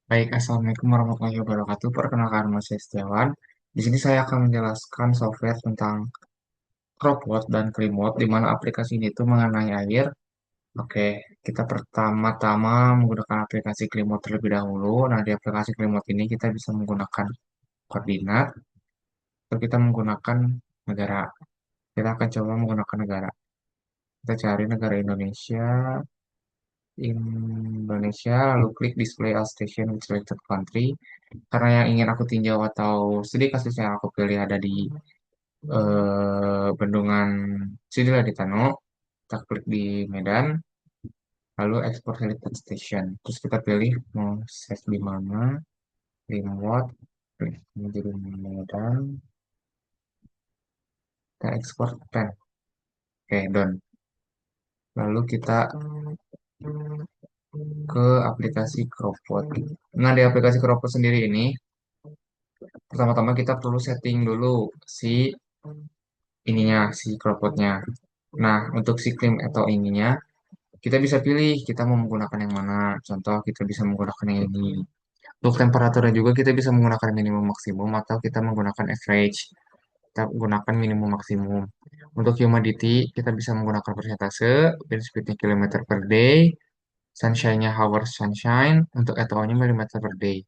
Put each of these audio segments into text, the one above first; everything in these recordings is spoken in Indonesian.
Baik, Assalamualaikum warahmatullahi wabarakatuh. Perkenalkan, nama saya Setiawan. Di sini saya akan menjelaskan software tentang Cropbot dan Crimebot, di mana aplikasi ini itu mengenai air. Oke, kita pertama-tama menggunakan aplikasi Crimebot terlebih dahulu. Nah, di aplikasi Crimebot ini kita bisa menggunakan koordinat, atau kita menggunakan negara. Kita akan coba menggunakan negara. Kita cari negara Indonesia, lalu klik display all station with selected country. Karena yang ingin aku tinjau atau studi kasus yang aku pilih ada di Bendungan Sidi Tano, kita klik di Medan, lalu export selected station. Terus kita pilih mau save di mana, remote, klik menjadi Medan, kita export pen. Oke, done. Lalu kita ke aplikasi Cropbot. Nah, di aplikasi Cropbot sendiri ini, pertama-tama kita perlu setting dulu si si Cropbotnya. Nah, untuk si claim atau ininya, kita bisa pilih kita mau menggunakan yang mana. Contoh, kita bisa menggunakan yang ini. Untuk temperaturnya juga kita bisa menggunakan minimum maksimum atau kita menggunakan average. Kita gunakan minimum maksimum. Untuk humidity, kita bisa menggunakan persentase, wind speed-nya kilometer per day, sunshine-nya hours sunshine, untuk ETO-nya millimeter per day.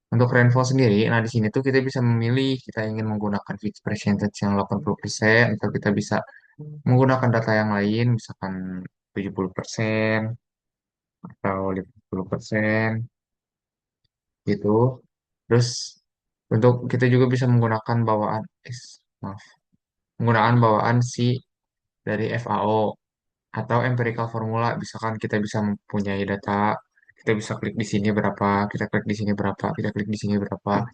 Untuk rainfall sendiri, nah di sini tuh kita bisa memilih kita ingin menggunakan fixed percentage yang 80% atau kita bisa menggunakan data yang lain, misalkan 70% atau 50% gitu. Terus untuk kita juga bisa menggunakan maaf, penggunaan bawaan si dari FAO atau empirical formula. Misalkan kita bisa mempunyai data, kita bisa klik di sini berapa, kita klik di sini berapa, kita klik di sini berapa,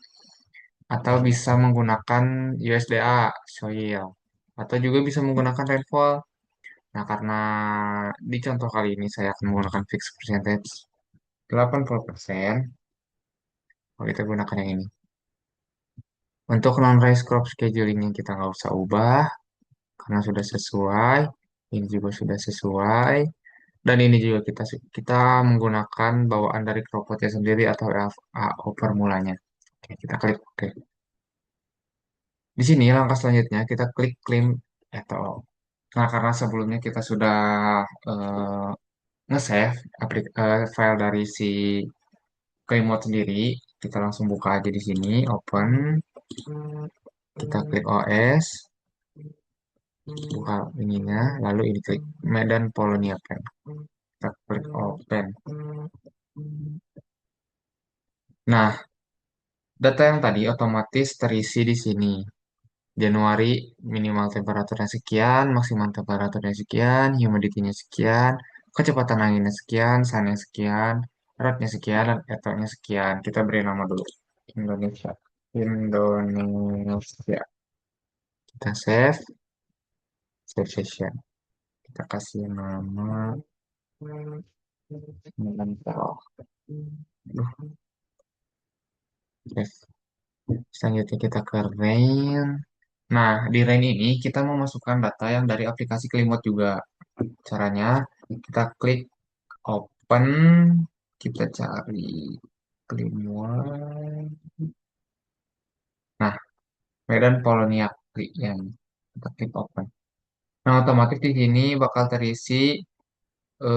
atau bisa menggunakan USDA, soil, atau juga bisa menggunakan rainfall. Nah, karena di contoh kali ini saya akan menggunakan fixed percentage 80%, kalau kita gunakan yang ini. Untuk non-race crop scheduling yang kita nggak usah ubah, karena sudah sesuai, ini juga sudah sesuai, dan ini juga kita menggunakan bawaan dari cropotnya sendiri atau FAO formulanya. Oke, kita klik OK. Di sini langkah selanjutnya kita klik claim atau nah karena sebelumnya kita sudah eh, nge-save file dari si Claymode sendiri, kita langsung buka aja di sini, open, kita klik OS, buka ininya, lalu ini klik Medan Polonia Pen. Kita klik open. Nah, data yang tadi otomatis terisi di sini. Januari minimal temperaturnya sekian, maksimal temperaturnya sekian, humidity-nya sekian, kecepatan anginnya sekian, sunnya sekian, eratnya sekian, dan etanya sekian. Kita beri nama dulu. Indonesia. Indonesia. Kita save session. Kita kasih nama mental. Save. Selanjutnya kita ke rain. Nah, di rain ini kita mau masukkan data yang dari aplikasi Klimot juga. Caranya kita klik open, kita cari Klimot. Nah, Medan Polonia klik yang kita klik open. Nah, otomatis di sini bakal terisi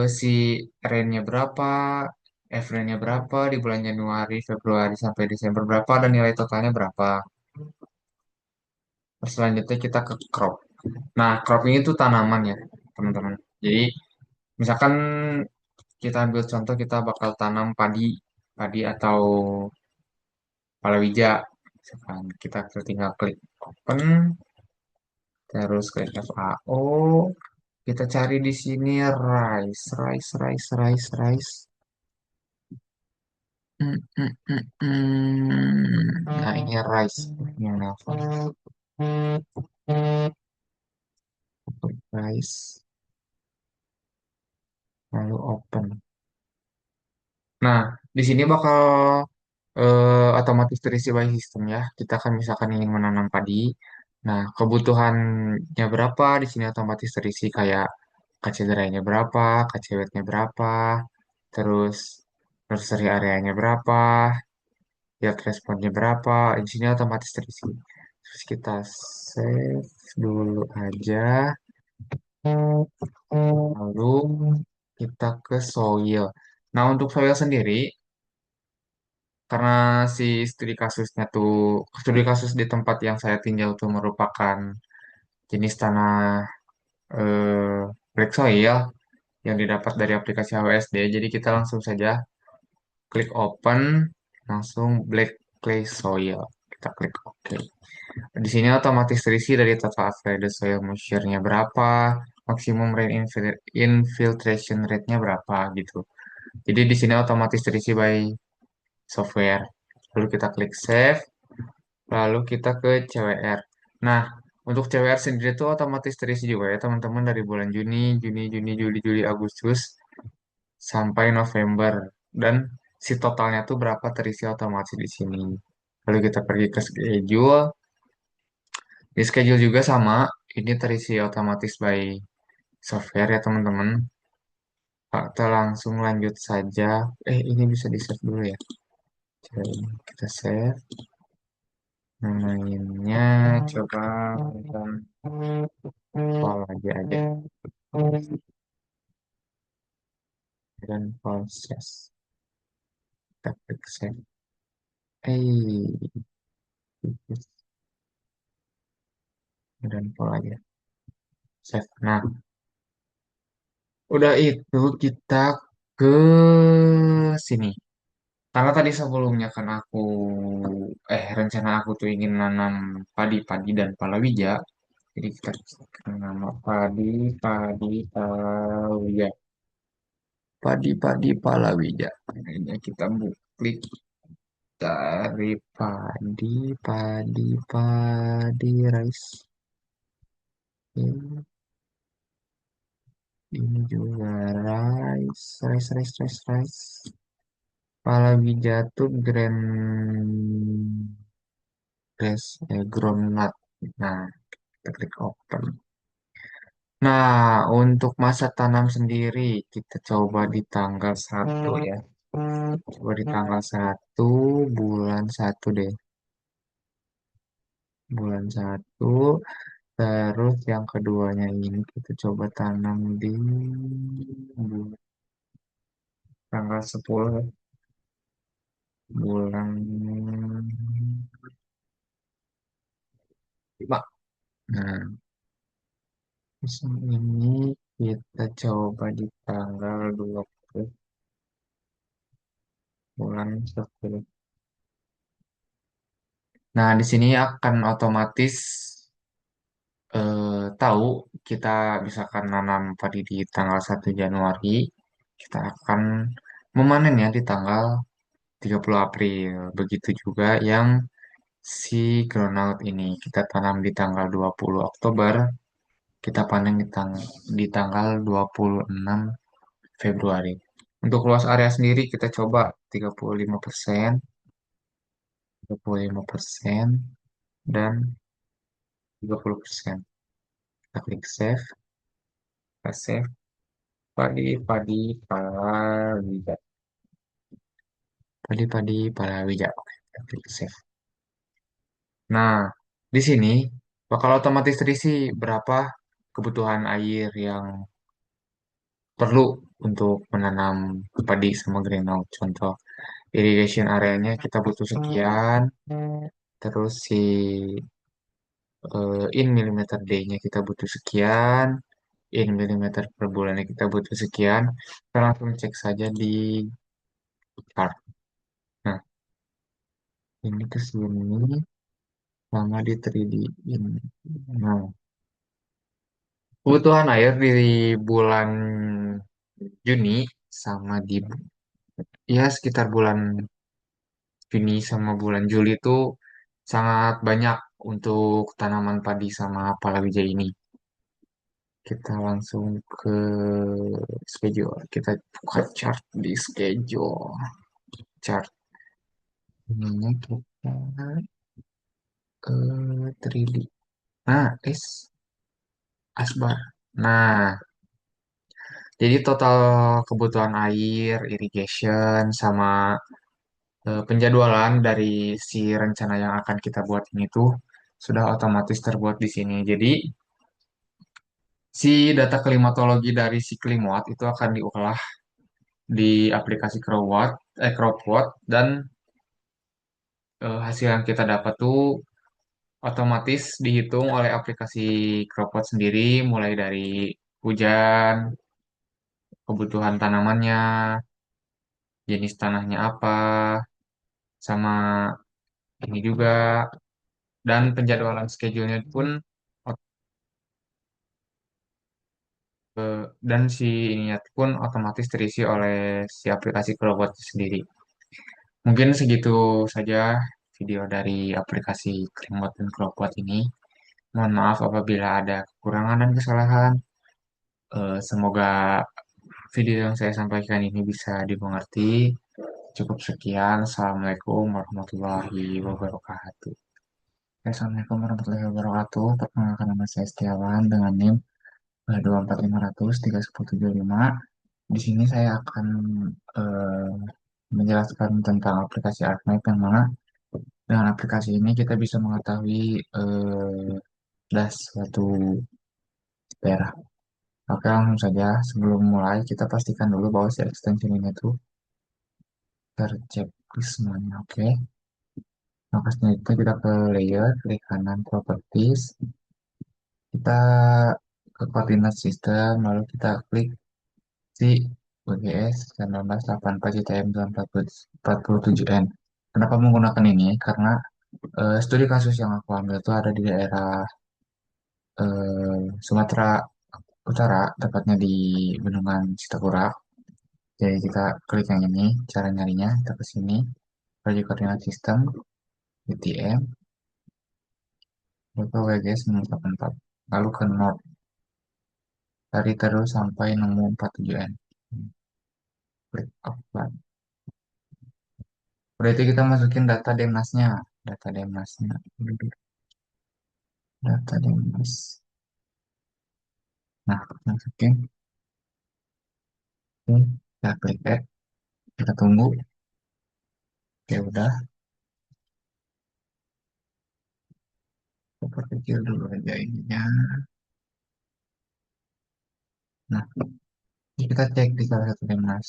si rainnya berapa, F-nya berapa di bulan Januari, Februari sampai Desember berapa, dan nilai totalnya berapa. Terus selanjutnya kita ke crop. Nah, crop ini tuh tanaman ya, teman-teman. Jadi, misalkan kita ambil contoh kita bakal tanam padi atau palawija. Misalkan kita tinggal klik open, terus klik FAO, kita cari di sini rice. Nah, ini rice. Yang nelfon. Rice, lalu open. Nah, di sini bakal otomatis terisi by system ya. Kita kan misalkan ingin menanam padi. Nah, kebutuhannya berapa? Di sini otomatis terisi kayak kacederanya berapa, kacewetnya berapa, terus nursery areanya berapa, yield responnya berapa, di sini otomatis terisi. Terus kita save dulu aja, lalu kita ke soil. Nah, untuk soil sendiri, karena si studi kasusnya tuh, studi kasus di tempat yang saya tinjau tuh merupakan jenis tanah black soil yang didapat dari aplikasi HWSD. Jadi kita langsung saja klik open, langsung black clay soil. Kita klik OK. Di sini otomatis terisi dari total available soil moisture-nya berapa, maksimum rain infiltration rate-nya berapa gitu. Jadi di sini otomatis terisi by software. Lalu kita klik save, lalu kita ke CWR. Nah, untuk CWR sendiri itu otomatis terisi juga ya teman-teman dari bulan Juni, Juli, Juli, Agustus sampai November. Dan si totalnya tuh berapa terisi otomatis di sini. Lalu kita pergi ke schedule. Di schedule juga sama, ini terisi otomatis by software ya teman-teman. Kita langsung lanjut saja. Ini bisa di-save dulu ya. Jadi, kita save. Namanya coba call aja. Dan proses. Kita klik save. Eh, dan call aja. Save. Nah, udah itu kita ke sini. Karena tadi sebelumnya kan rencana aku tuh ingin nanam padi dan palawija. Jadi kita kasihkan nama palawija. Palawija. Ini kita klik dari padi rice. Ini juga rice. Palawija tuh groundnut. Nah, kita klik open. Nah, untuk masa tanam sendiri, kita coba di tanggal 1 ya. Coba di tanggal 1 bulan 1 deh. Bulan 1. Terus yang keduanya ini kita coba tanam di tanggal 10 bulan 5. Nah, terus yang ini kita coba di tanggal 20 bulan 10. Nah, di sini akan otomatis tahu kita misalkan nanam padi di tanggal 1 Januari, kita akan memanennya di tanggal 30 April. Begitu juga yang si groundnut ini kita tanam di tanggal 20 Oktober, kita panen di tanggal 26 Februari. Untuk luas area sendiri kita coba 35%, 25% dan 30%. Kita klik save, kita save palawija. Palawija. Oke, kita klik save. Nah, di sini bakal otomatis terisi berapa kebutuhan air yang perlu untuk menanam padi sama greenhouse. Contoh, irrigation areanya kita butuh sekian, terus si in millimeter day-nya kita butuh sekian, in millimeter per bulannya kita butuh sekian. Kita langsung cek saja di chart. Nah, ini ke sini sama di 3D ini. Nah, kebutuhan air di bulan Juni sama di ya sekitar bulan Juni sama bulan Juli itu sangat banyak untuk tanaman padi sama palawija ini. Kita langsung ke schedule. Kita buka chart di schedule. Chart ininya kita ke 3D. Nah, asbar. Nah, Jadi total kebutuhan air, irrigation, sama penjadwalan dari si rencana yang akan kita buat ini tuh sudah otomatis terbuat di sini. Jadi si data klimatologi dari si Klimwatt itu akan diolah di aplikasi Cropwatt dan hasil yang kita dapat tuh otomatis dihitung oleh aplikasi Cropwatt sendiri mulai dari hujan, kebutuhan tanamannya, jenis tanahnya apa, sama ini juga dan penjadwalan schedule-nya pun dan si ininya pun otomatis terisi oleh si aplikasi Chromebook sendiri. Mungkin segitu saja video dari aplikasi Chromebook dan Chromebook ini. Mohon maaf apabila ada kekurangan dan kesalahan. Semoga video yang saya sampaikan ini bisa dimengerti. Cukup sekian. Assalamualaikum warahmatullahi wabarakatuh. Assalamualaikum warahmatullahi wabarakatuh. Perkenalkan nama saya Setiawan dengan NIM 24500 3175. Di sini saya akan eh, menjelaskan tentang aplikasi ArcMap yang mana dengan aplikasi ini kita bisa mengetahui das suatu daerah. Oke, langsung saja. Sebelum mulai, kita pastikan dulu bahwa si extension ini tuh tercek semuanya. Oke, maka selanjutnya kita ke layer, klik kanan properties, kita ke koordinat sistem, lalu kita klik si WGS 1984 JTM 47N. Kenapa menggunakan ini? Karena studi kasus yang aku ambil itu ada di daerah Sumatera Utara, tepatnya di Bendungan Citagura. Jadi kita klik yang ini, cara nyarinya, kita ke sini, project koordinat sistem, BTM, lalu WGS 984, lalu ke North, cari terus sampai nemu 47N. Klik apply. Udah itu kita masukin data Demnasnya, data Demnasnya, data Demnas. Nah, masukin, oke, kita klik add, kita tunggu, ya udah, kita perkecil dulu aja ininya. Nah, kita cek di salah satu Demnas.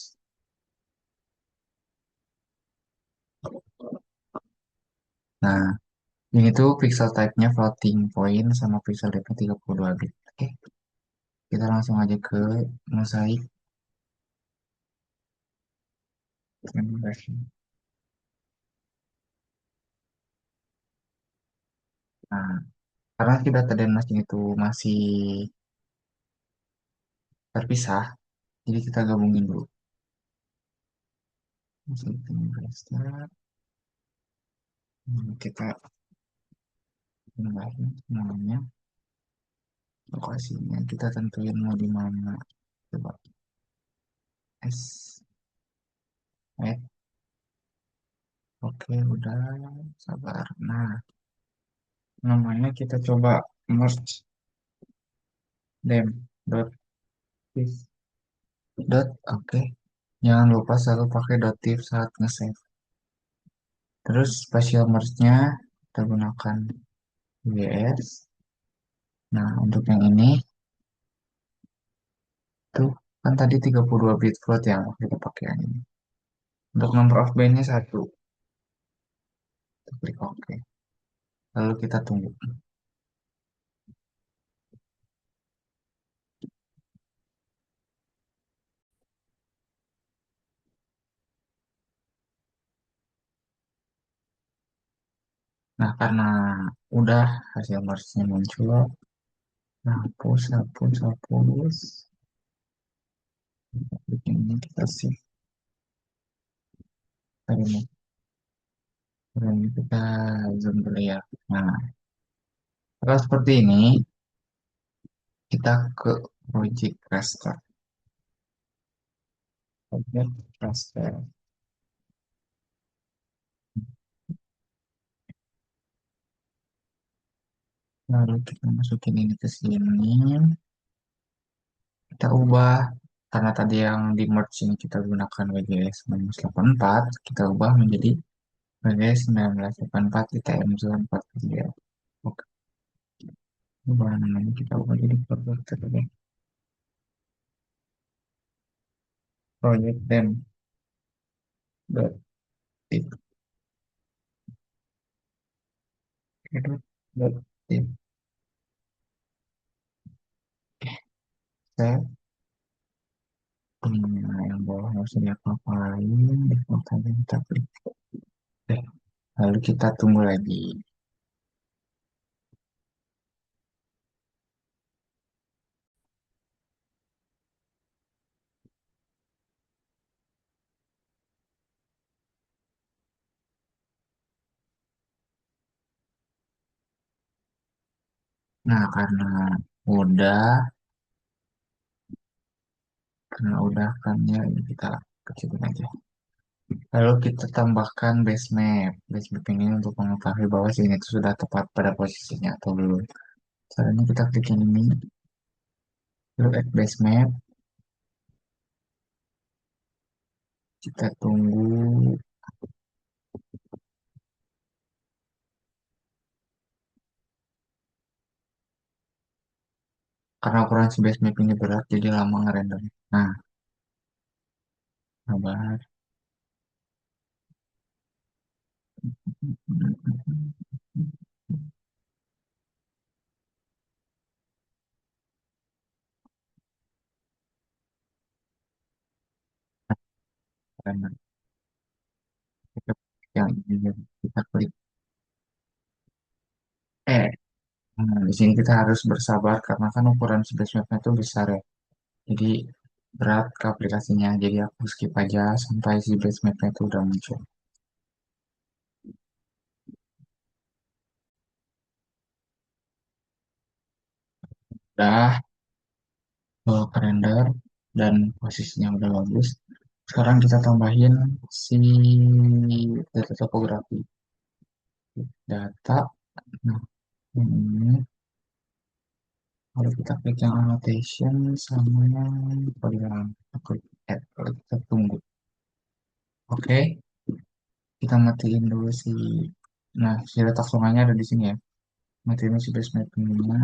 Nah, ini tuh pixel type-nya floating point sama pixel depth-nya 32 bit. Oke, kita langsung aja ke mosaic version. Nah, karena si data Demnas ini tuh masih terpisah, jadi kita gabungin dulu. Mosaic Investor, kita tambahin namanya, lokasinya kita tentuin mau di mana. Coba S, eh, oke udah sabar. Nah, namanya kita coba merge dem dot div dot oke. Jangan lupa selalu pakai datif saat nge-save. Terus spatial merge-nya kita gunakan WS. Nah, untuk yang ini tuh kan tadi 32 bit float yang kita pakai yang ini. Untuk number of band-nya satu. Kita klik OK. Lalu kita tunggu. Nah, karena udah hasil merge-nya muncul, nah, hapus, hapus, hapus. Ini kita save. Tadi dan kita zoom dulu ya. Nah, kalau seperti ini, kita ke project raster. Project raster. Lalu kita masukin ini ke sini. Kita ubah. karena tadi yang di merge ini kita gunakan WGS 1984, kita ubah menjadi WGS 1984 di TM943. Oke, ubah namanya kita ubah jadi project dem dot tip dot tip. Saya yang bawah nggak usah diapa-apain, default aja kita klik. Oke, lalu kita tunggu lagi. Nah, udah, karena udah kan ya, ini kita kecilin aja. Lalu kita tambahkan base map. Base map ini untuk mengetahui bahwa sini itu sudah tepat pada posisinya atau belum. Caranya kita klik yang ini, lalu add base map. Kita tunggu, karena ukuran si base map ini berat, jadi lama ngerender. Nah, sabar. Render. Kita klik yang ini, kita klik. Eh, di sini kita harus bersabar karena kan ukuran si base mapnya itu besar ya. Jadi berat ke aplikasinya. Jadi aku skip aja sampai si base mapnya itu udah muncul. Udah ke render dan posisinya udah bagus. Sekarang kita tambahin si data topografi. Data. Nah, ini kalau kita klik yang annotation sama yang polygon. Kita klik add. Kalau kita tunggu. Oke, kita matiin dulu si. Nah, si letak sungainya ada di sini ya. Matiin si base mappingnya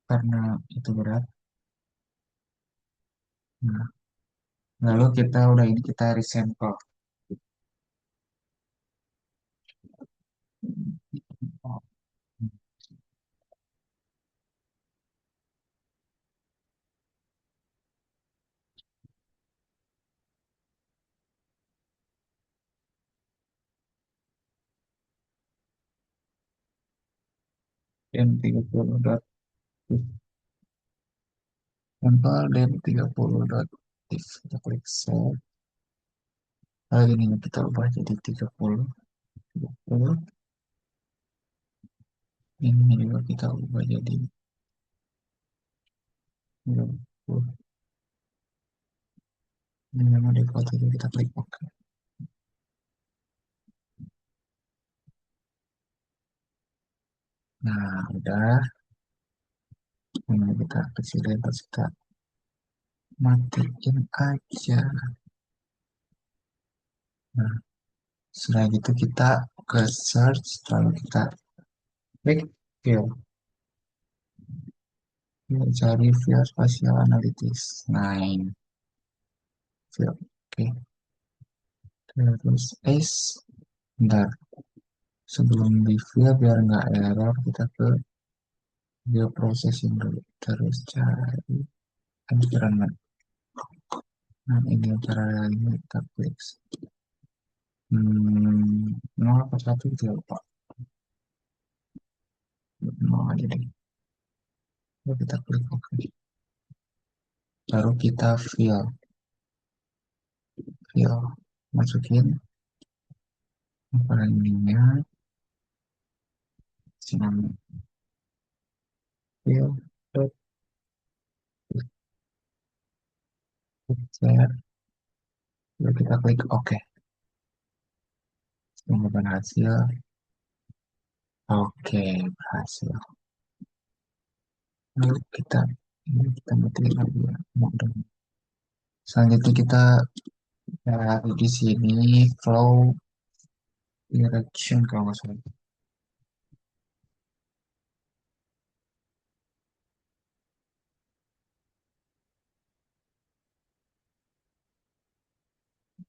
karena itu berat. Nah, lalu kita udah ini kita resample. DM30 dot sampel DM30 dot if kita klik save. Lalu ini kita ubah jadi 30, 30. Ini juga kita ubah jadi 30. Ini nama default itu kita klik OK. Nah, udah. Ini kita kecilin terus kita matiin aja. Nah, setelah itu kita ke search, lalu kita klik view. Kita cari view spatial analytics. Nah, ini view. Oke, terus bentar. Sebelum di view biar nggak error, kita ke view processing dulu. Terus cari environment. Nah, ini cara lainnya kita klik. Nol apa satu itu ya, lupa. Nol aja deh. Lalu kita klik OK. Baru kita fill, masukin ukuran ininya, nama fill, dot picture, lalu kita klik OK. Semoga berhasil. Oke, berhasil. Lalu kita Ini kita matiin lagi ya. Modem. Selanjutnya kita cari di sini flow direction kalau nggak salah.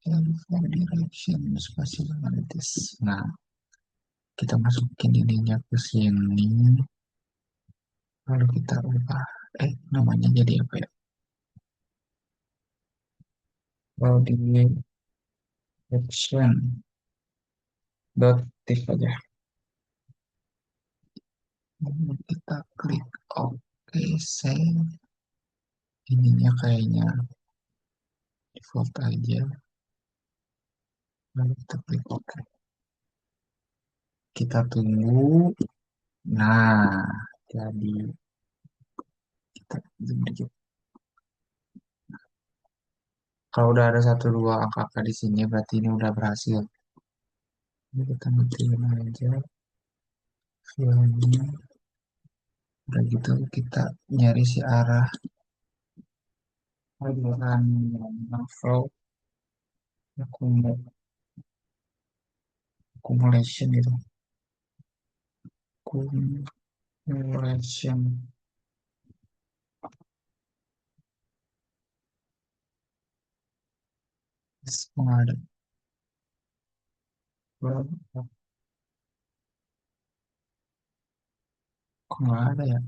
Flow direction spasial analysis. Nah, kita masukin ininya ke sini. Lalu kita ubah. Namanya jadi apa ya? Flow direction dot tif aja. Lalu kita klik OK, save. Ininya kayaknya default aja. Lalu kita klik OK. Kita tunggu. Nah, jadi kita zoom dikit. Kalau udah ada satu dua angka di sini berarti ini udah berhasil. Ini kita matiin aja filenya. Udah gitu kita nyari si arah aliran flow accumulation itu. Accumulation. Kok nggak ada? Kok nggak ada ya?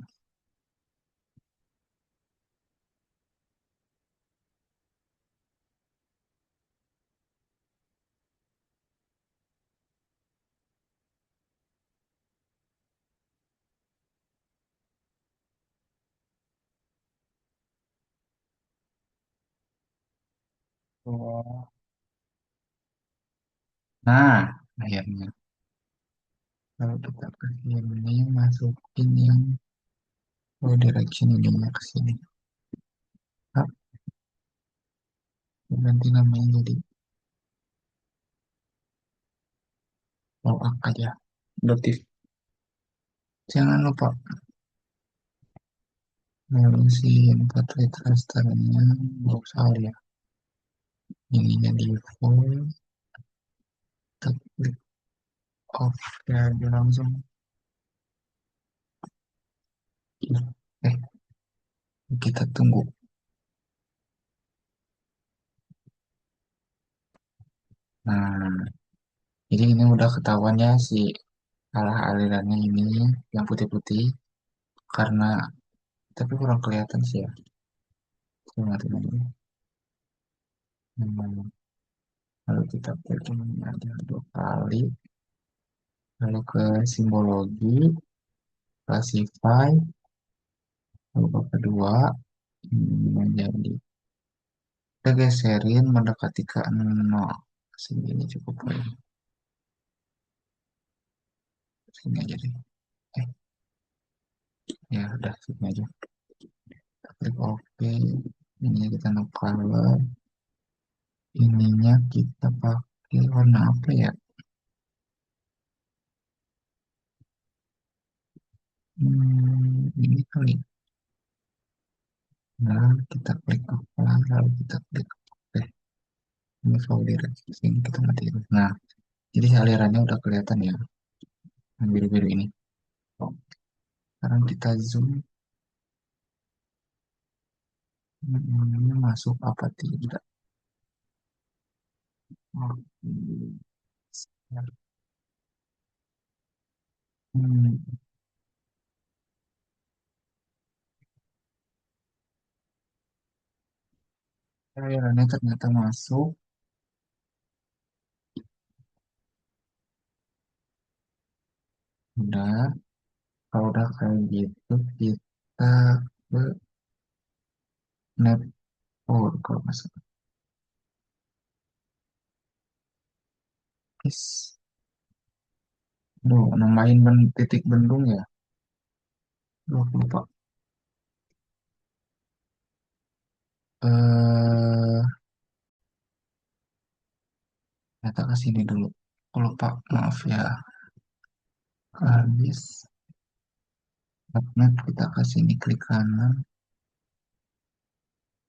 Oh. Nah, akhirnya. Kalau kita ke sini, masukin yang flow direction ininya ke sini. Ah, ganti namanya jadi flow up aja. Notif. Jangan lupa ngurusi input rate rasternya. Nggak usah ya. Ininya di default. Kita klik off ya, dia langsung. Eh, kita tunggu. Nah, jadi ini udah ketahuan ya si arah alirannya ini yang putih-putih karena tapi kurang kelihatan sih ya. Sebenarnya. Hmm, lalu kita klik ini aja dua kali. Lalu ke simbologi, classify, lalu ke kedua ini menjadi kita geserin mendekati ke 0. Segini cukup ya. Sini aja deh. Eh, ya udah sini aja. Kita klik OK. Ini kita no color. Ininya kita pakai warna apa ya? Ini kali. Nah, kita klik apa? Lalu kita klik OK. Ini flow direction kita matiin. Nah, jadi alirannya udah kelihatan ya, yang biru-biru ini. Oh, sekarang kita zoom. Ini masuk apa tidak? Oh, hmm, alirannya ternyata masuk. Udah, kalau udah kayak gitu, kita ke network kalau nggak salah. Yes. Duh, nambahin titik bendung ya. Duh, aku lupa. Eh, Ternyata ke sini dulu. Aku lupa, maaf ya. Habis subnet kita ke sini klik kanan.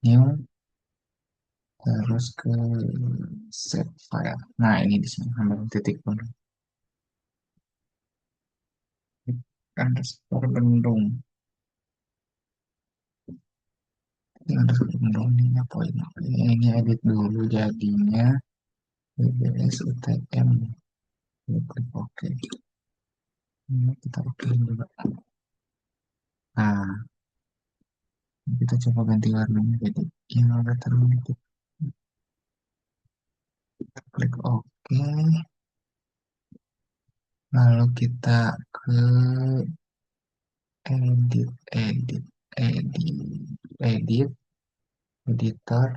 new, terus ke save file. Nah, ini di sini ada titik penuh. Underscore bendung. Ini underscore bendung ini poin. Ini edit dulu jadinya BBS UTM. Klik OK. Ini kita oke juga. Nah, kita coba ganti warnanya jadi yang agak terang. Kita klik OK. Lalu kita ke edit, edit, edit, editor,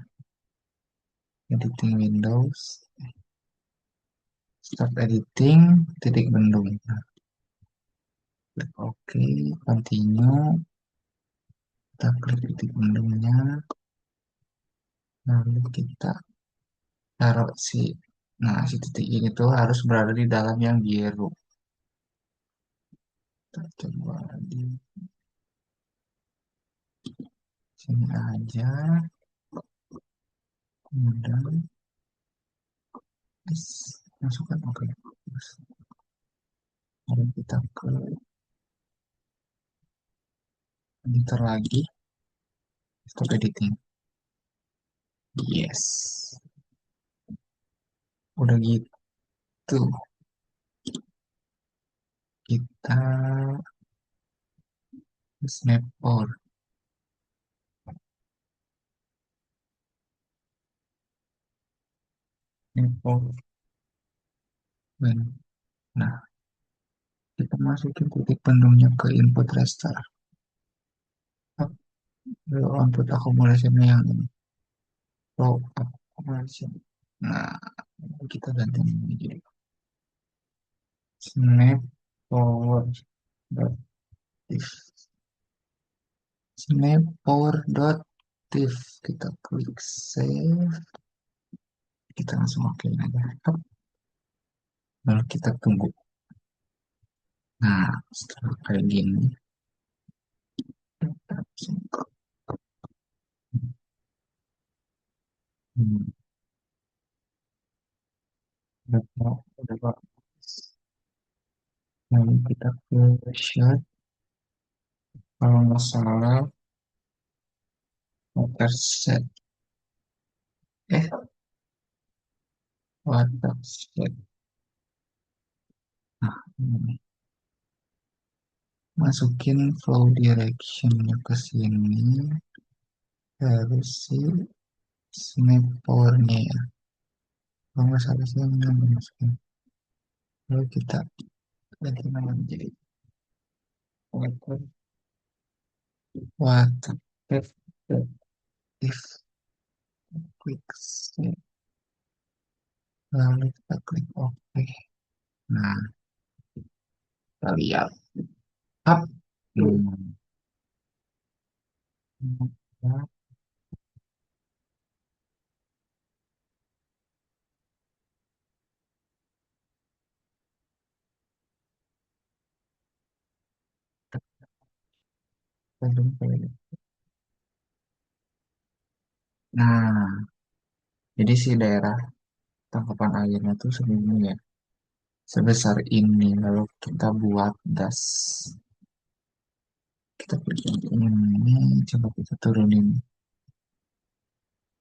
editing Windows, start editing, titik bendung. Nah, klik OK, continue, kita klik titik bendungnya, lalu kita taruh nah si titik ini tuh harus berada di dalam yang biru. Kita coba di sini aja, kemudian masukkan OK. Terus lalu kita ke editor lagi, stop editing. Yes, udah gitu. Kita snap forward, snap forward. Nah, kita masukin titik penuhnya ke input raster. Lalu output akumulasinya yang ini. Row accumulation. Nah, kita ganti ini jadi snap forward dot diff. Snap forward dot diff. Kita klik save. Kita langsung oke aja. Lalu kita tunggu. Nah, setelah kayak gini, kita langsung ke hmm, udah Pak. Lalu kita ke shot, kalau nggak salah watershed, watershed. Nah, ini masukin flow directionnya ke sini, terus si snap powernya ya. Kalau nggak salah sih yang masukin. Lalu kita ganti nama jadi water, water, if quick save. Lalu kita klik OK. Nah, kita lihat. Up. Hmm. Nah, nah, jadi si daerah tangkapan airnya tuh segini ya, sebesar ini. Lalu kita buat das. Kita klik ini, coba kita turunin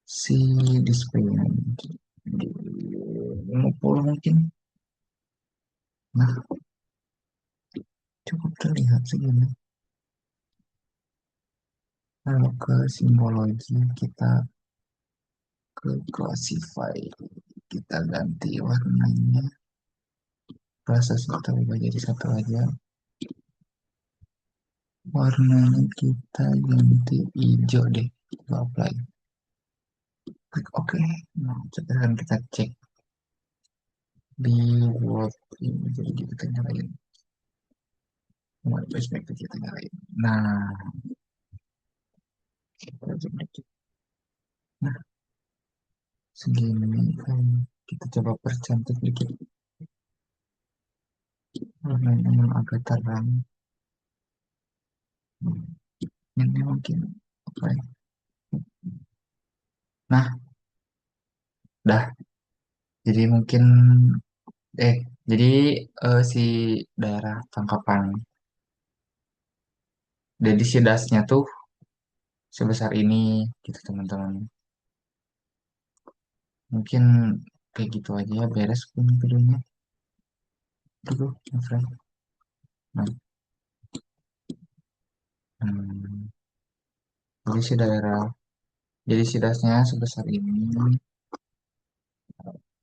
si displaynya di 50 mungkin. Nah, cukup terlihat segini. Lalu ke simbologi, kita ke classify, kita ganti warnanya, proses kita ubah jadi satu aja. Warnanya kita ganti hijau deh. Kita apply. Klik OK. Nah, sekarang kita cek di Word ini. Jadi kita nyalain. Mulai perspektif kita nyalain. Nah, kita coba cek. Nah, segini kan. Kita coba percantik dikit. Warnanya yang agak terang. Hmm, ini mungkin apa ya? Nah, dah. Jadi mungkin eh jadi si daerah tangkapan jadi si dasnya tuh sebesar ini gitu teman-teman. Mungkin kayak gitu aja ya beres videonya gitu ya, friend. Nah, hmm, jadi si daerah jadi si dasnya sebesar ini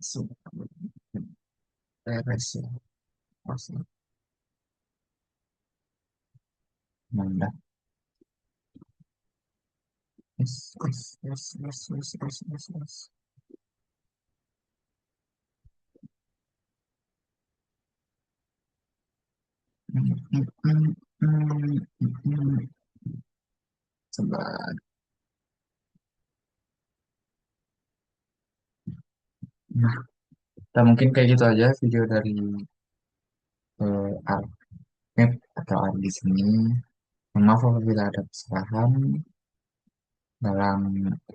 Se- beres ya pasti. Nah, udah. Yes, yes, yes, yes, yes, yes, yes, yes. Hmm, hmm, hmm, hmm, hmm. Sebentar. Nah, kita mungkin kayak gitu aja video dari Arnett atau Art di sini. Maaf apabila ada kesalahan dalam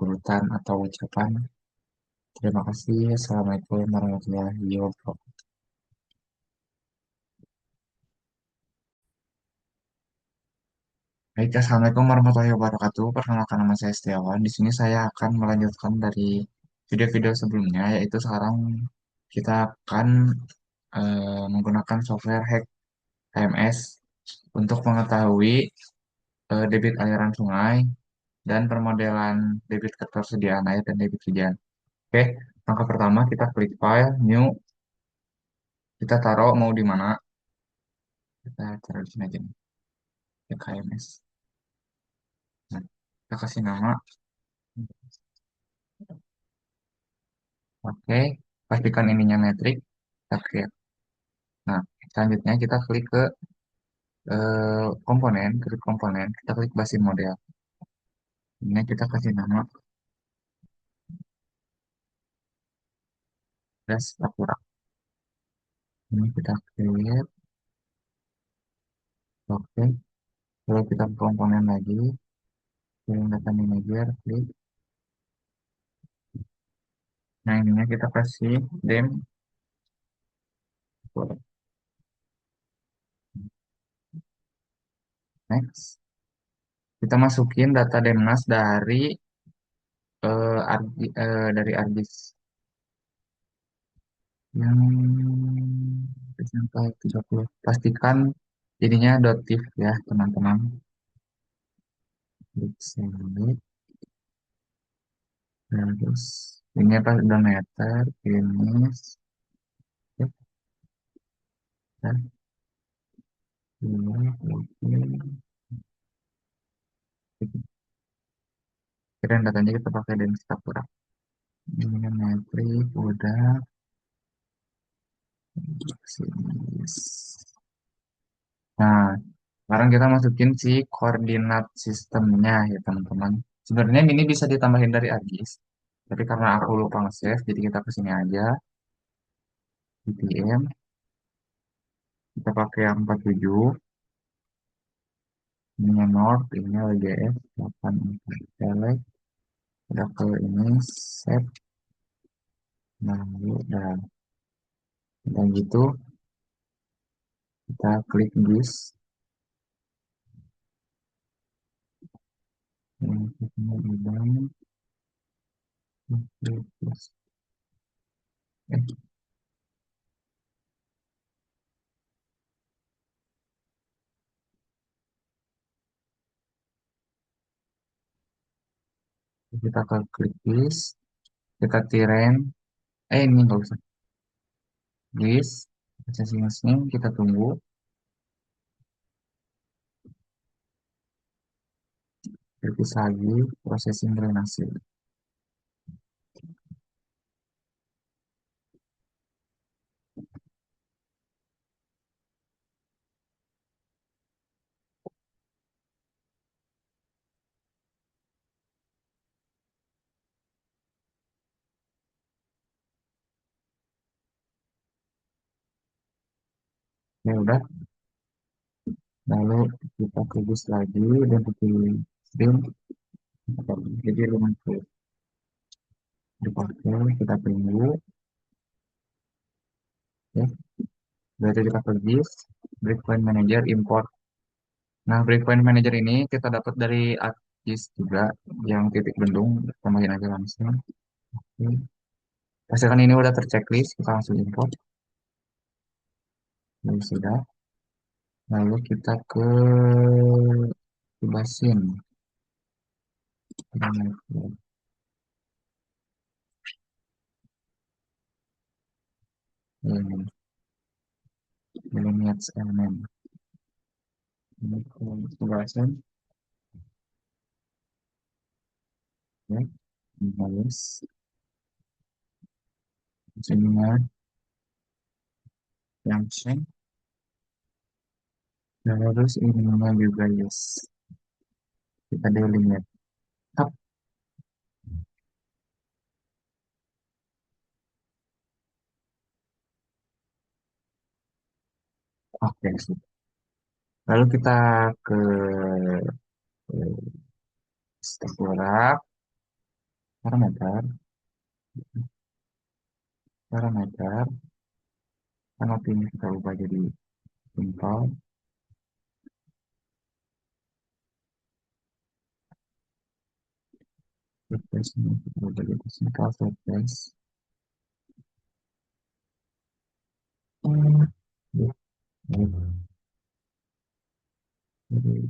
urutan atau ucapan. Terima kasih. Assalamualaikum warahmatullahi wabarakatuh. Baik, Assalamualaikum warahmatullahi wabarakatuh. Perkenalkan nama saya Setiawan. Di sini saya akan melanjutkan dari video-video sebelumnya, yaitu sekarang kita akan menggunakan software Hack HMS untuk mengetahui debit aliran sungai dan permodelan debit ketersediaan air dan debit hujan. Oke, langkah pertama kita klik file, new, kita taruh mau di mana, kita taruh di sini aja nih, Hack HMS. Nah, kita kasih nama, oke, pastikan ininya metrik, kita create. Nah, selanjutnya kita klik ke komponen, klik komponen, kita klik basis model. Ini kita kasih nama gas akurat. Ini kita create, oke. Lalu kita ke komponen lagi, pilih data manager, klik. Nah, ininya kita kasih dem, next. Kita masukin data Demnas dari Argis yang sampai 30. Pastikan jadinya .tif ya, teman-teman. Klik save. Terus ini apa udah meter, finish. Ya, dan ini, oke. Kira datanya kita pakai Dennis Sakura. Ini metrik udah sini. Nah, sekarang kita masukin si koordinat sistemnya ya teman-teman. Sebenarnya ini bisa ditambahin dari ArcGIS, tapi karena aku lupa nge-save, jadi kita kesini aja, VPN, kita pakai yang 47, ininya North, ininya WGS, 84, select, udah ke ini, save, lalu udah gitu, kita klik GIS, yang kita udah, kita ke klik GIS, kita tiren, ini nggak usah, GIS, processing kita tunggu, terus lagi processing drainase. Ya udah, lalu kita kubus lagi dan pilih stream, jadi 50. dipakai, kita tunggu, ya. Berarti kita pergi breakpoint manager import. Nah, breakpoint manager ini kita dapat dari ArcGIS juga yang titik bendung, tambahin aja langsung. Oke. Hasilkan ini udah terchecklist, kita langsung import. Lalu sudah. Lalu kita ke Basin. Ini, Illuminates element. Ini ke Basin, ya. Bagus. Sininya yang seng. Dan terus ininya juga yes. Kita delineate. Tap. Oke, sip. Lalu kita ke tengkorak, parameter, parameter, sama ini kita ubah jadi simple, surface ini kita ubah jadi simple surface. Hmm, ya, jadi,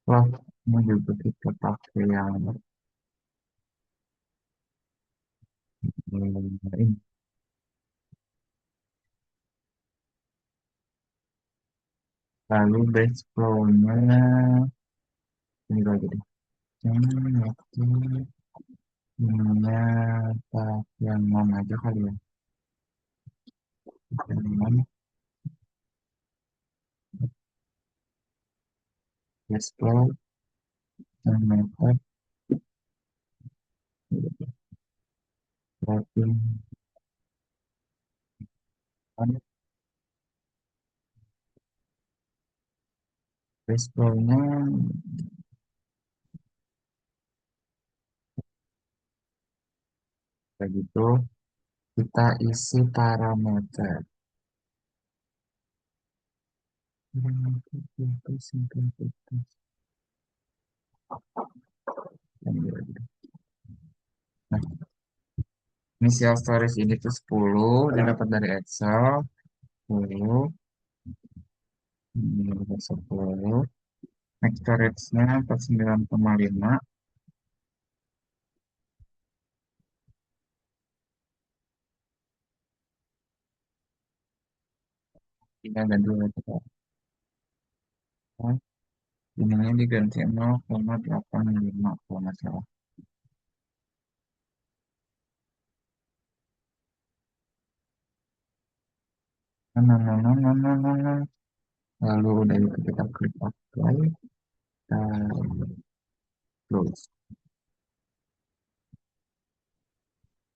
wah, ini juga kita pakai yang ini. Lalu base flow-nya ini lagi deh. Oke, ininya yang non aja kali ya. Yang non, base flow, yang method, plotting, kan, base flow-nya kayak gitu. Kita isi parameter. Nah, initial storage ini tuh 10, didapat dari Excel, 10, ini udah 10. Next storage-nya 49,5, ini ada dua kita. Ininya diganti 0,85 kalau nggak salah. Nah, nah, nah, nah, nah, nah, nah. Lalu udah itu kita klik apply, kita close.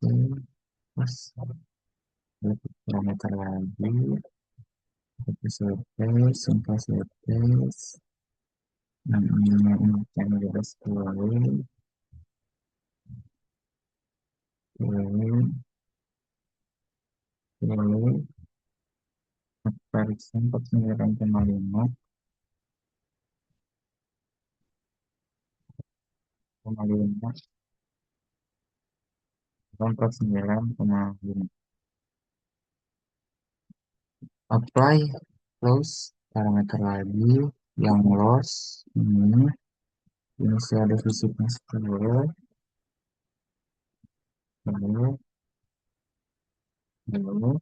Oke, terus parameter lagi, kita surface, simple surface, namanya ini yang kita scrolling, scrolling, scrolling, comparison 49,5, 49,5, 49,5. Apply, close, parameter lagi, yang loss, ini saya ada fisiknya 10, lalu, lalu,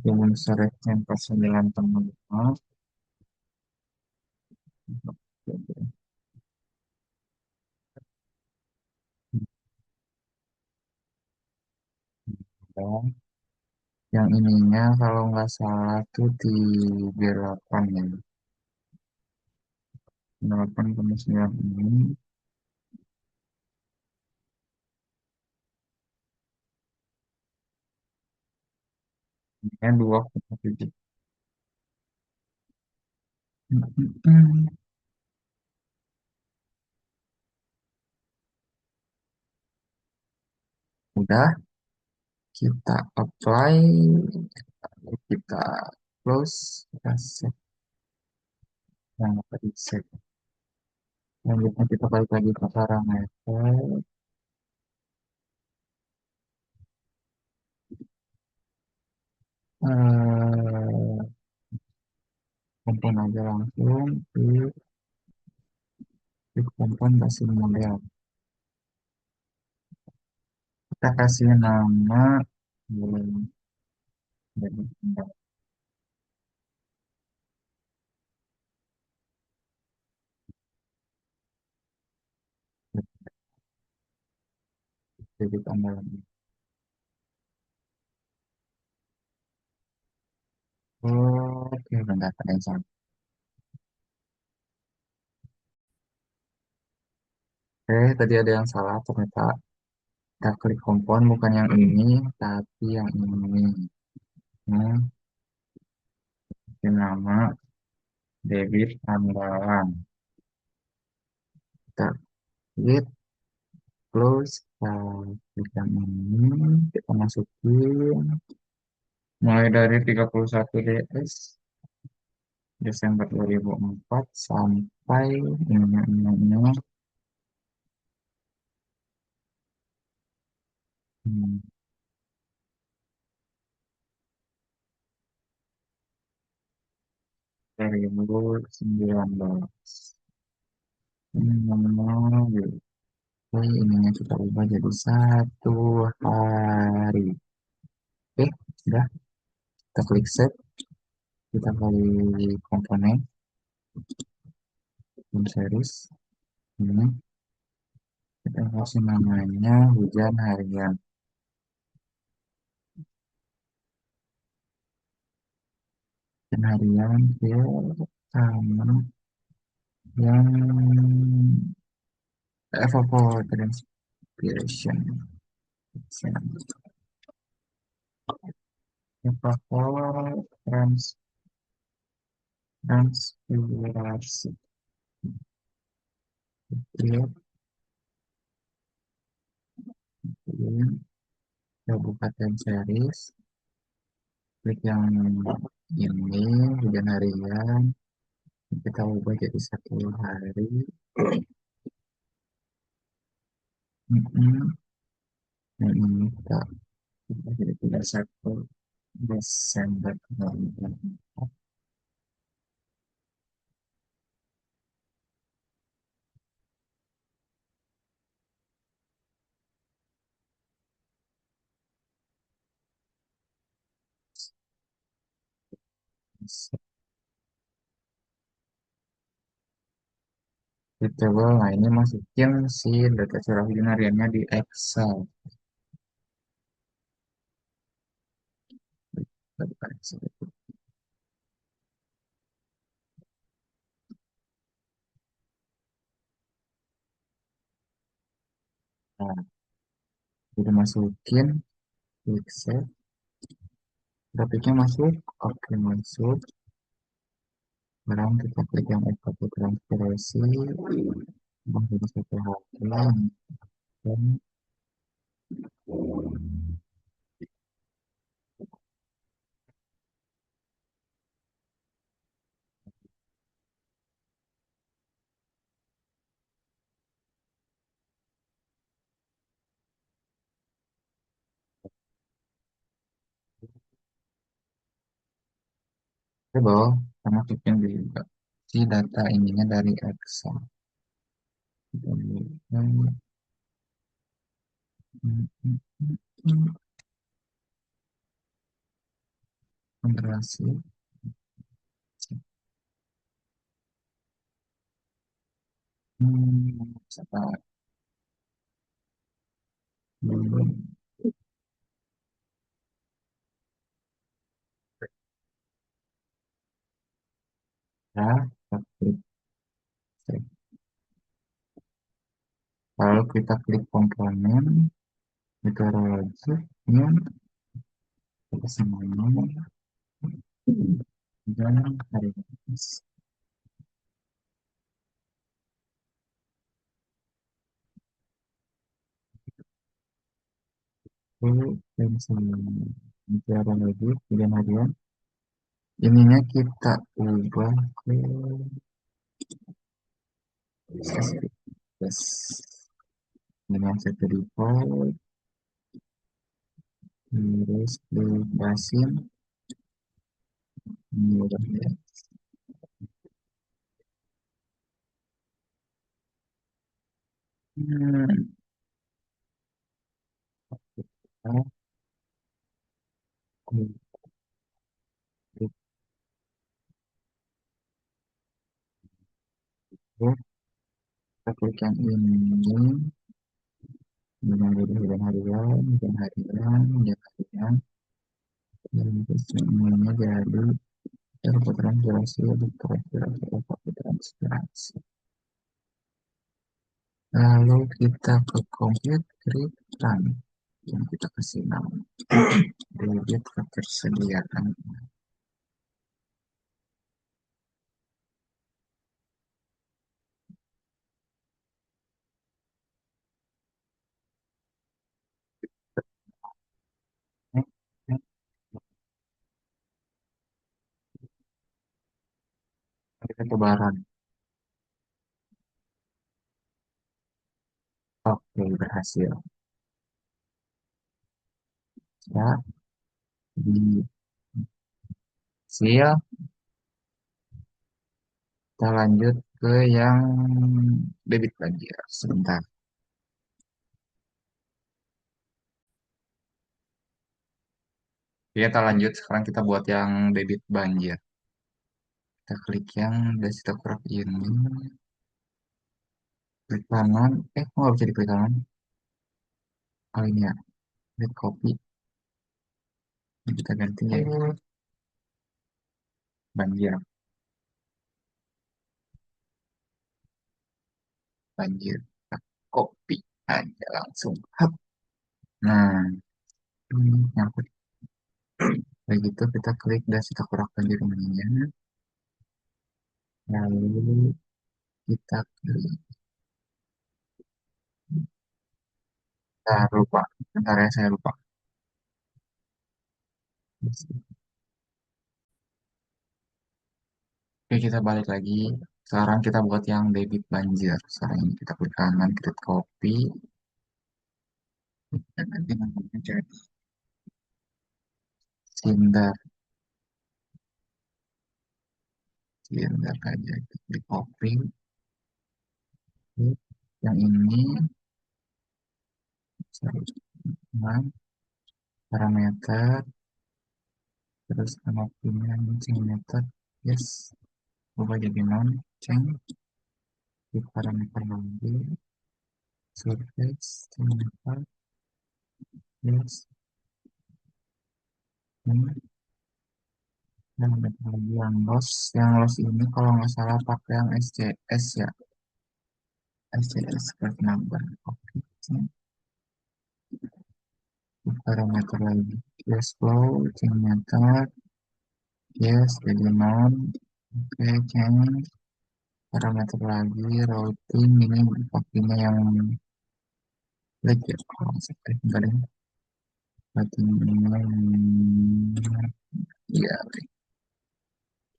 yang syaratnya 49,5, yang ininya kalau nggak salah tuh di B8 ya. 8,9 ini. Ini 2,7. Udah, kita apply, kita close, kita save, yang tadi save. Selanjutnya kita balik lagi ke parameter, eh, kompon aja langsung, klik kompon kasih model. Kita kasih nama, belum jadi jadi tanggal. Oke, bentar, ada yang salah. Oke, tadi ada yang salah, ternyata kita klik kompon bukan yang ini, tapi yang ini. Nah, ini nama debit andalan. Kita klik close, kita klik yang ini, kita masukin mulai dari 31 DS Desember 2004 sampai ini, hmm, 2019. Ini nama Oke, ininya kita ubah jadi 1 hari. Oke, sudah. Kita klik save. Kita klik komponen, tim series. Ini kita kasih namanya hujan harian. Hujan harian ya sama yang evapor transpiration. Evapor transpirasi. Oke, ini kita buka time series. Klik yang ini, hujan harian. Kita ubah jadi 1 hari. Mm-mm. Yang ini kita ubah jadi 31 Desember 2024. Nah ini masukin si data curah hujan hariannya di Excel. Kita buka Excel. Nah, udah masukin, klik save. Grafiknya masuk, oke masuk. Sekarang kita klik yang ekspor transparansi, menjadi 1 hari. Dan coba karena bikin juga si data ininya dari Excel. Konsentrasi. Setelah dulu ya, kita klik save. Lalu kita klik komponen, meteorologi, ini kita semuanya dan hari ini. dan bicara lagi pilihan harian. Ininya kita ubah ke spesifik. Yes. Dengan set default, terus bebasin, mudah ya. Hmm, kita klik itu, kita klik yang ini, dengan harian harian, dan harian, dan harian, dan semuanya jadi tertranslasi, tertranslasi. Lalu kita ke compute create run yang kita kasih nama debit ketersediaan. Kita lebaran. Oke, berhasil. Ya, di seal. Kita lanjut ke yang debit lagi ya. Sebentar. Oke, kita lanjut. Sekarang kita buat yang debit banjir. Kita klik yang desktop crop ini. Klik kanan. Kok nggak bisa diklik kanan? Oh ini ya. Klik copy. Ini kita ganti ya. Banjir. Banjir. Kita copy aja langsung. Hap. Nah, ini nyangkut. Begitu kita klik desktop crop banjir ininya. Lalu kita klik. Lupa. Bentar ya, saya lupa. Oke, kita balik lagi. Sekarang kita buat yang debit banjir. Sekarang ini kita klik kanan, klik copy, dan nanti namanya jadi Sindar. Sindar aja. Klik copy. Yang ini, nah, parameter, terus anopinya centimeter. Yes, ubah jadi non, change. Di parameter lagi, surface, centimeter. Yes, ini. Dan ada lagi yang loss ini kalau nggak salah pakai yang SCS ya, SCS curve number. Oke, parameter lagi, yes flow, meter, yes jadi non, oke change, parameter lagi, routing ini pakainya yang leg ya, kalau nggak salah, enggak deh, routing ini ya,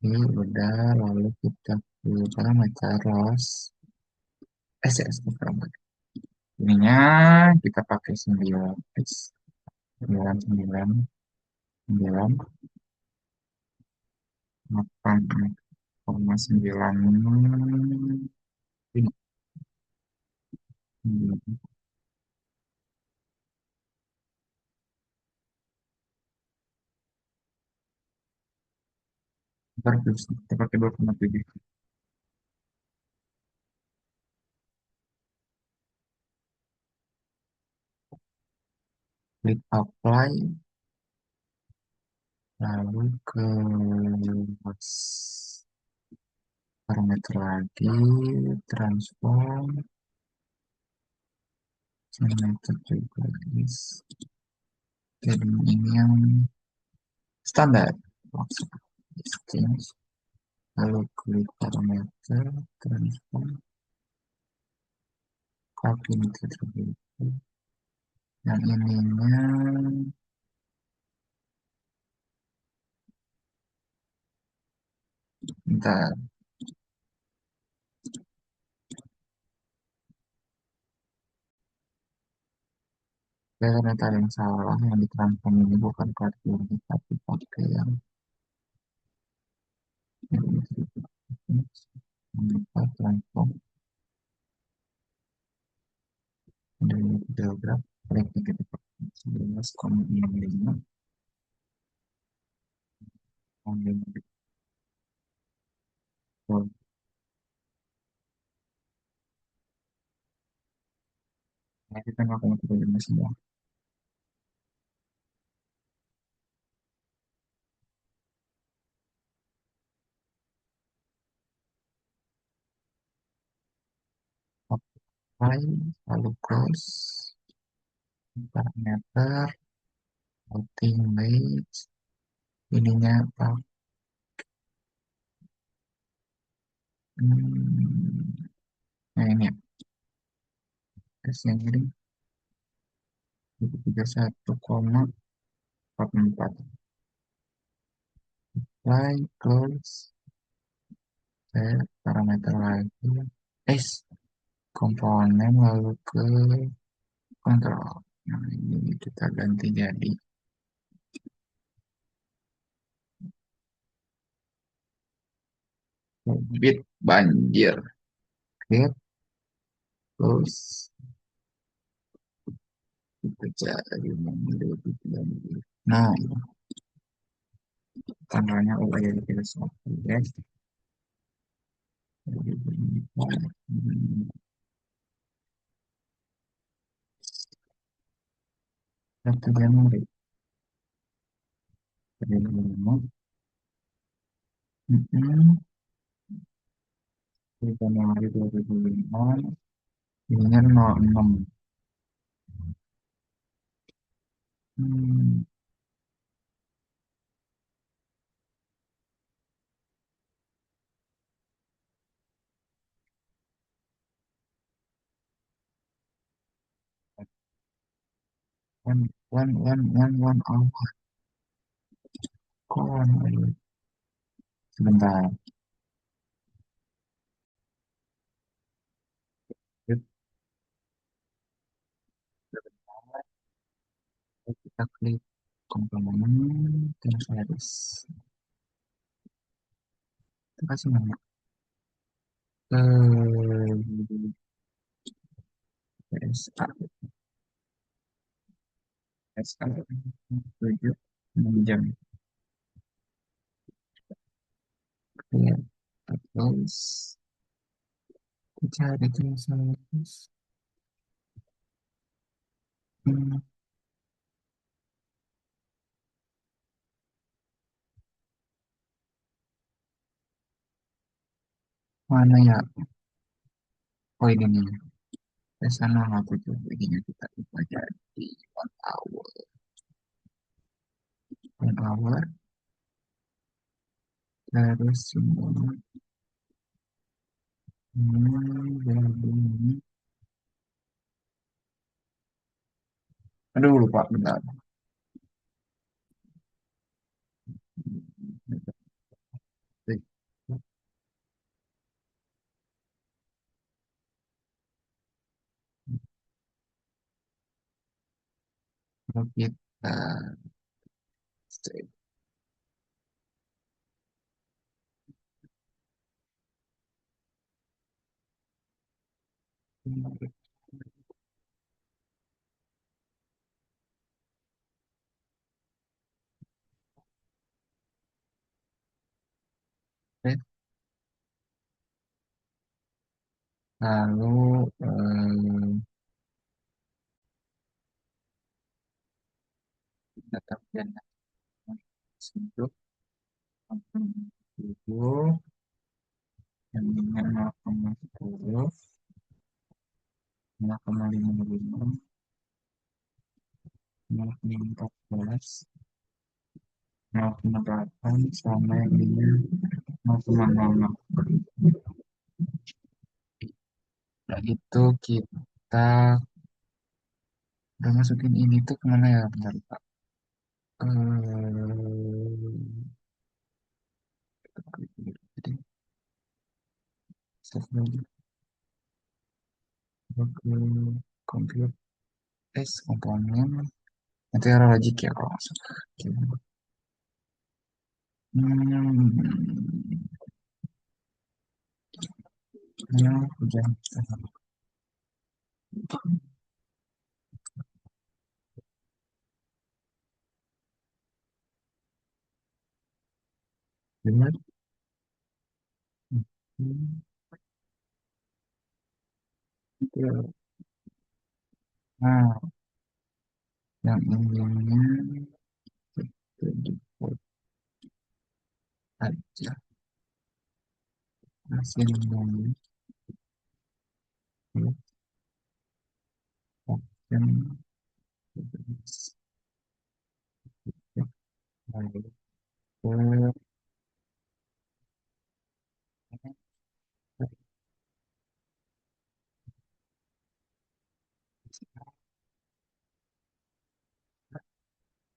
oke udah, lalu kita ke parameter loss, SCS parameter. Ininya kita pakai 9 9 9 9 8,9 ini. Ntar kita pakai 2,7. Klik apply, lalu ke parameter lagi, transform, parameter juga guys. Jadi ini yang standar. Maksudnya change, lalu klik parameter, transform, copy ini terlebih dahulu. Yang ininya, bentar, ya ternyata ada yang salah, yang ditransform ini bukan kartu ini, tapi pakai yang kita transform dari diagram, rate kita pakai 11,65, kemudian kita nggak akan kita semua. Apply, lalu close, parameter, routing range, ininya apa? Nah ini ya, tesnya ini 31,44. Apply, close, set, parameter lagi, S, komponen, lalu ke kontrol. Nah ini kita ganti jadi bit banjir. Create, close, kita cari menjadi banjir. Nah, ini tanggalnya UAI filosofi, guys. Satu Januari 2005. Satu Januari 2005. Ininya 06. Hmm, one hour. Kok sebentar. Kita klik komponen terus harus kita kasih nama PSA PSA 7 6 jam ya terus cari tulisan hmm, mana ya, oh ini nih pesan nama tujuh begini kita ubah jadi hour 1 hour terus semua jadi aduh lupa bentar. Kalau kita save, lalu data pidana untuk 7 yang dengan 0,10 0,55 0,14 0,8 sama yang ini 0,00. Nah, itu kita Udah masukin ini tuh kemana ya? Bentar, Pak. Jadi, save lagi. Ke compute S komponen. Nanti arah logik ya kalau nggak salah. Oke. Ya, udah. Benar. Nah, yang ininya itu di aja. Masih yang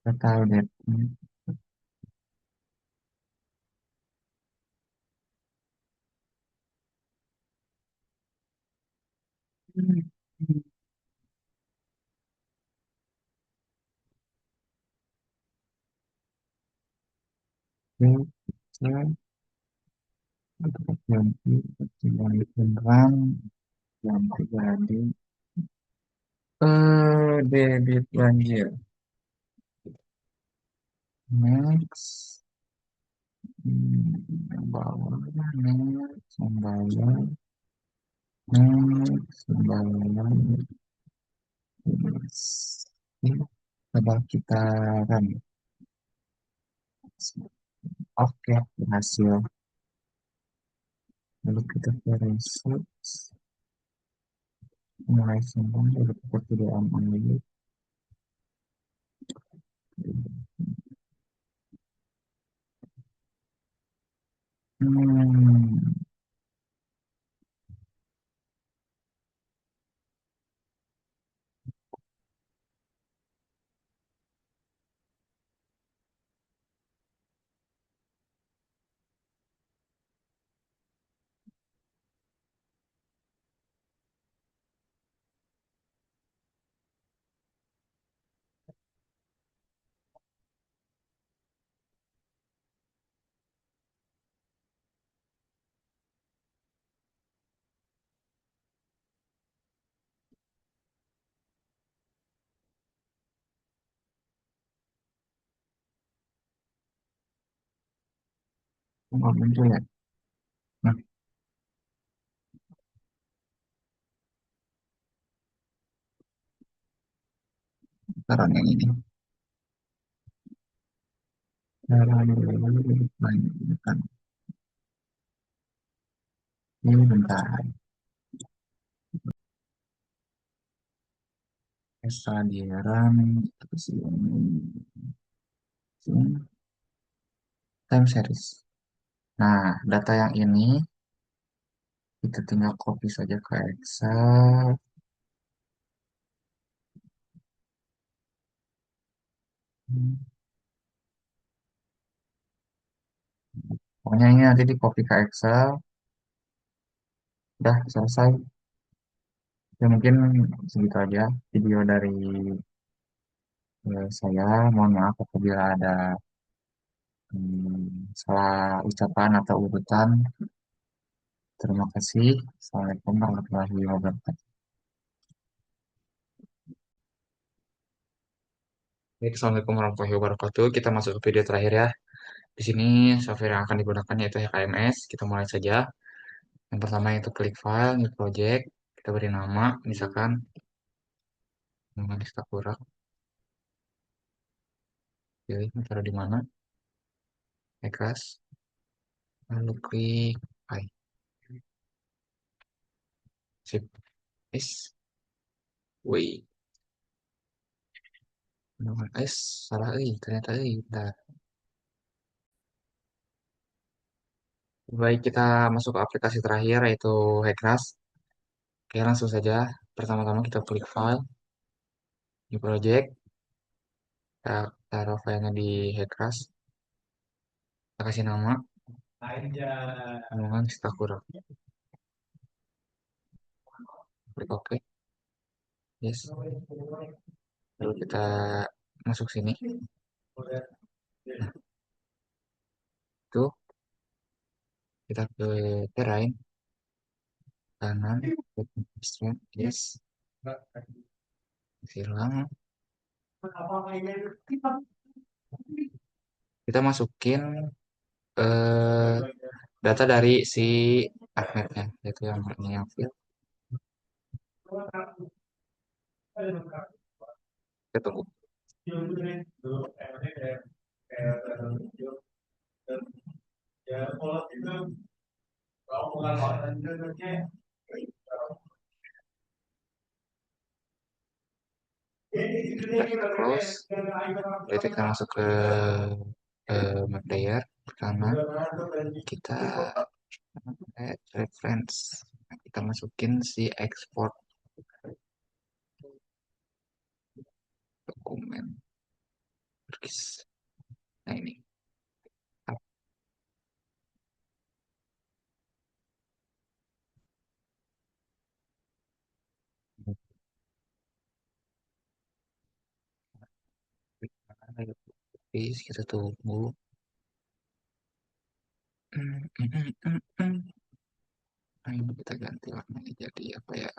yang tahu deh. Ganti beneran yang terjadi debit banjir next bawah next membayar next membayar next. Ini coba kita run. Oke, berhasil. Lalu kita ke research mulai sembang dari pekerjaan ini. Hmm, nggak muncul ya. Nah, sekarang yang ini. Cara lebih banyak kan. Ini bentar. Kesadaran terus ini time series. Nah, data yang ini kita tinggal copy saja ke Excel. Pokoknya ini nanti di copy ke Excel. Udah selesai. Ya mungkin segitu aja video dari saya. Mohon maaf apabila ada salah ucapan atau urutan. Terima kasih. Assalamualaikum warahmatullahi wabarakatuh. Baik, Assalamualaikum warahmatullahi wabarakatuh. Kita masuk ke video terakhir ya. Di sini software yang akan digunakan yaitu HKMS. Kita mulai saja. Yang pertama itu klik file, new project. Kita beri nama, misalkan nama Sakura. Pilih mau taruh di mana. Next. Lalu klik Apply. Sip. Is. Wait. Nama S. Salah ternyata bentar. Baik, kita masuk ke aplikasi terakhir yaitu Hekras. Oke, langsung saja. Pertama-tama kita klik file. New project, kita taruh filenya di Hexcraft, kita kasih nama, hubungan Sakura, klik OK, yes, lalu kita masuk sini, itu kita ke terrain, kanan, straight, yes, silang, kita masukin eh, data dari si Artnet-nya, yaitu yang ini yang field, kita tunggu. Kita close, berarti kita masuk ke map layer pertama, kita add reference. Nah, kita masukin si export dokumen. Nah ini. Please, kita tunggu. Nah ini kita ganti warnanya jadi apa ya?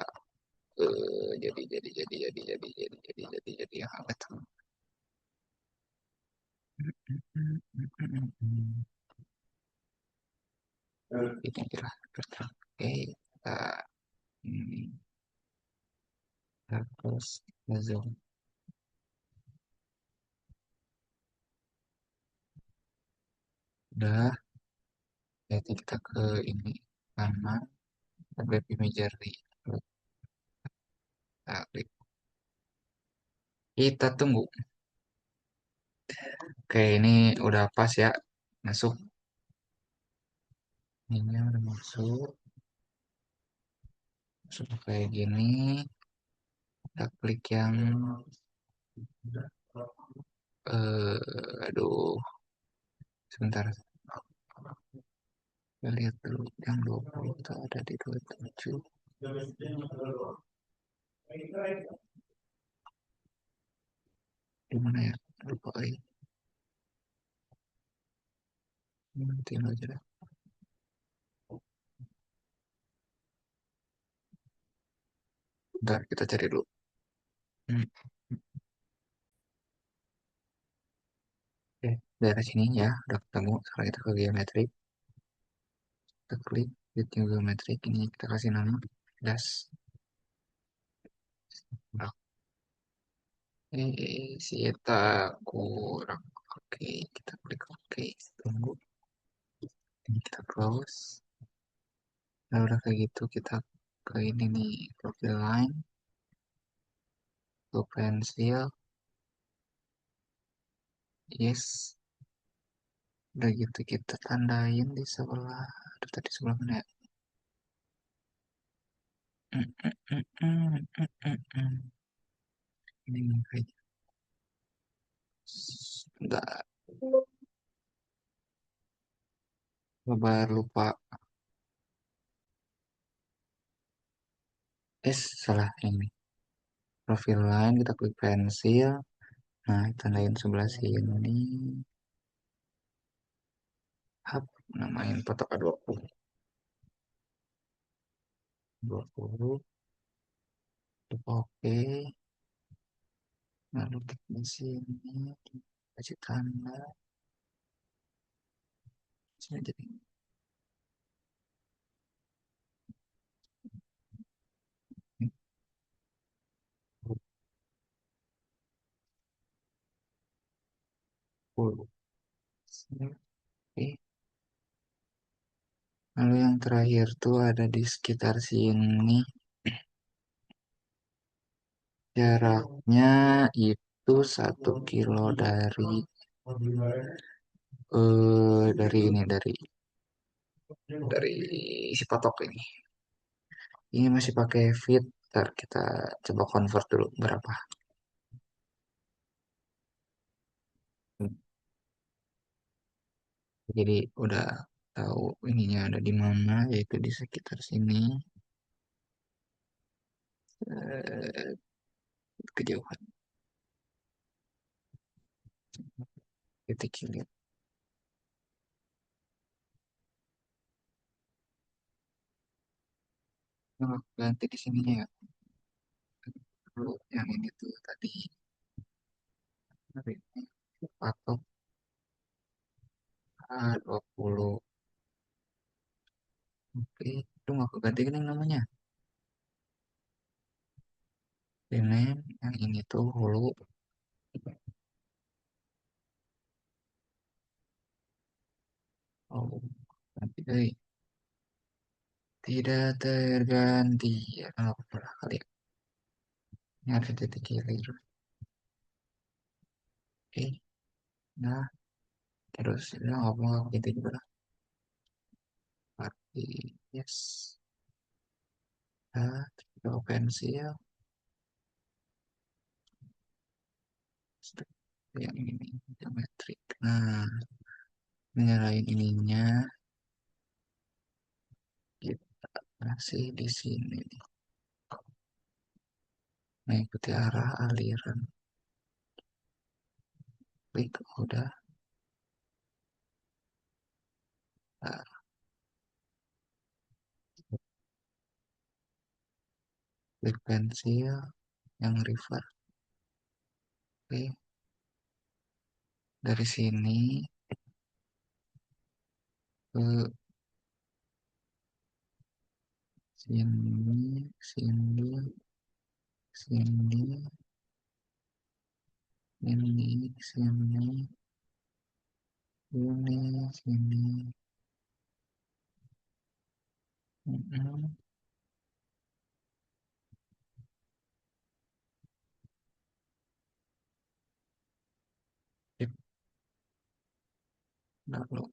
Jadi yang hangat. Ini kira oke, kita ini terus zoom. Udah, jadi kita ke ini kanan, web imagery. Kita klik. Kita tunggu. Oke, ini udah pas ya. Masuk. Ini udah masuk. Masuk kayak gini. Kita klik yang aduh, sebentar. Kita lihat dulu yang 20 itu ada di 27. Di mana ya? Lupa lagi. Nanti aja dah. Bentar, kita cari dulu. Hmm. Oke, daerah sini ya, udah ketemu. Sekarang kita ke geometrik. Kita klik new geometrik. Ini kita kasih nama das. Sita kurang. Oke, kita klik oke. Tunggu. Ini kita close. Nah, udah kayak gitu kita ke ini nih, profil line, ke pensil, yes. Udah gitu kita tandain di sebelah, aduh tadi sebelah mana ya? Ini kayak enggak, kabar lupa. Salah ini. Profil line kita klik pensil. Nah, tandain sebelah sini. Hap, namain foto A20. 20. Oke. Lalu klik di sini. Kasih tanda. Sini jadi. Oke. Lalu yang terakhir tuh ada di sekitar sini. Jaraknya itu 1 kilo dari ini dari si patok ini. Ini masih pakai feet. Ntar kita coba convert dulu berapa. Jadi udah tahu ininya ada di mana, yaitu di sekitar sini. Eh, Kejauhan titik hilir. Nah, ganti di sininya ya. Dulu yang ini tuh tadi. Hari ini patok A20. Oke, itu nggak keganti kan yang namanya. Ini yang ini tuh hulu. Oh, ganti dari tidak terganti. Ya, nggak apa-apa lah kali ya. Ini ada titik hilir. Oke, nah terus ini ngomong gitu juga lah. Berarti yes. Nah, coba pensil. Yang ini geometrik. Nah, menyalahin ininya kita masih di sini. Mengikuti arah aliran. Klik udah. Nah, klik pensil yang river. Oke, dari sini ke sini, sini, sini, sini, sini, sini, sini. Mm-mm. Sip, lalu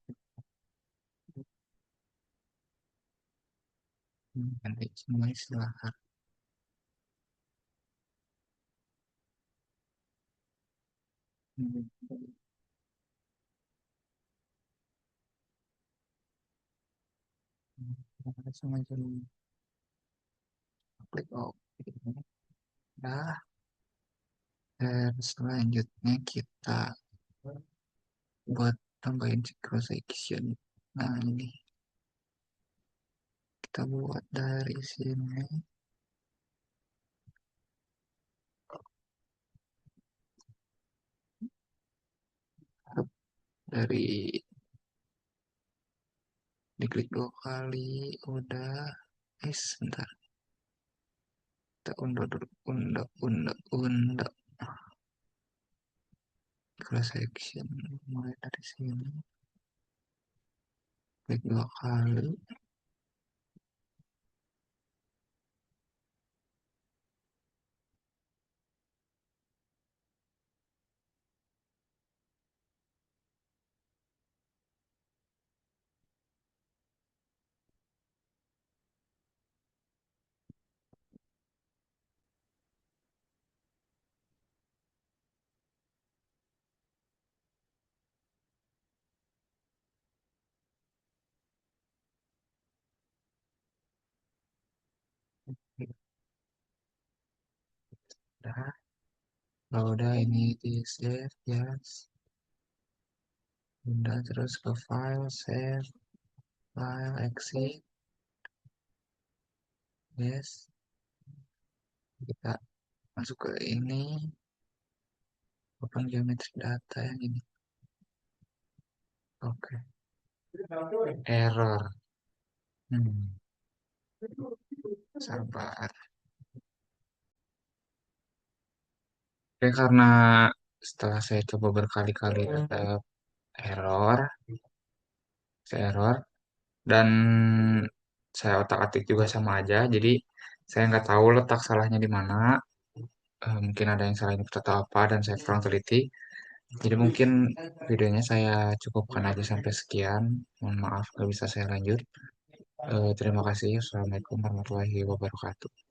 ganti semua istilah. Semua jadi klik OK. Nah, dan selanjutnya kita buat tambahin cross section. Nah, ini kita buat dari sini, dari diklik 2 kali, udah. Sebentar, kita unduh dulu, unduh. Cross section, mulai dari sini, klik 2 kali, udah. Kalau udah ini di save, yes. Udah, terus ke file, save, file, exit, yes. Kita masuk ke ini, open geometry data yang ini. Oke, error. Hmm, sabar. Oke, karena setelah saya coba berkali-kali tetap error, error, dan saya otak-atik juga sama aja, jadi saya nggak tahu letak salahnya di mana. Mungkin ada yang salah input atau apa, dan saya kurang teliti. Jadi mungkin videonya saya cukupkan aja sampai sekian. Mohon maaf nggak bisa saya lanjut. Terima kasih. Assalamualaikum warahmatullahi wabarakatuh.